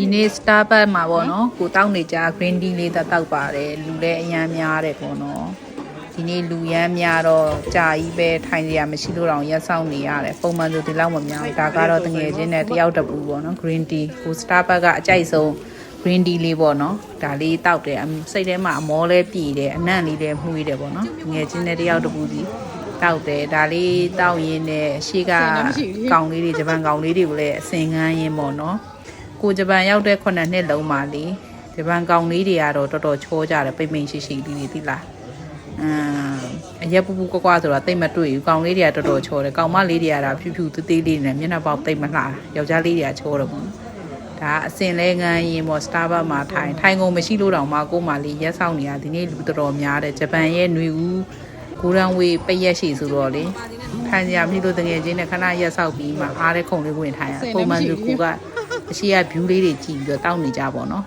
ဒီနေ့ Starbucks မှာပေါ့နော်ကိုတောက်နေကြ green tea လေးတောက်ပါတယ်လူလည်းအများများတယ်ပေါ့နော်ဒီနေ့လူရမ်းများတော့ကြာကြီးပဲထိုင်ရမရှိလို့တော့ရက်ဆောင်နေရတယ်ပုံမှန်ဆိုဒီလောက်မများဘူးဒါကတော့တငယ်ချင်းနဲ့တယောက်တပူပေါ့နော် green tea ကို Starbucks ကအကြိုက်ဆုံး green tea လေးပေါ့နော်ဒါလေးတောက်တယ်စိတ်ထဲမှာအမောလဲပြည်တယ်အနံ့လေးလည်းမှုေးတယ်ပေါ့နော်ငယ်ချင်းနဲ့တယောက်တပူစီတောက်တယ်ဒါလေးတောက်ရင်းနဲ့ရှေ့ကကောင်လေးတွေဂျပန်ကောင်လေးတွေကိုလည်းအစင်ငန်းရင်းပေါ့နော်ကိုဂျပန်ရောက်တဲ့9နှစ်လုံးပါလေဂျပန်ကောင်လေးတွေကတော့တော်တော်ချောကြတယ်ပိတ်ပိန်ရှိရှိလေးတွေသိလားအရက်ပူပူကွာကွာဆိုတာတိတ်မတွေ့ဘူးကောင်လေးတွေကတော်တော်ချောတယ်ကောင်မလေးတွေကဖြူဖြူသေးသေးလေးနဲ့မျက်နှာပေါက်တိတ်မလှယောက်ျားလေးတွေကချောတယ်ပေါ့ဒါအစင်လဲငန်းရင်ပေါ့ Starbucks မှာထိုင်ကုန်မရှိလို့တောင်မှကိုမလေးရက်ဆောင်နေရဒီနေ့လူတော်တော်များတယ်ဂျပန်ရဲ့ຫນွေဦးကိုရန်ဝေးပိတ်ရက်ရှိဆိုတော့လေထိုင်ကြပြီလို့တကယ်ချင်းနဲ့ခဏရက်ဆောက်ပြီးမှအားတဲ့ခုံလေးဝင်ထိုင်ရပုံမှန်သူကအရှိရ view လေးတွေကြည့်ပြီးတော့တောက်နေကြပါတော့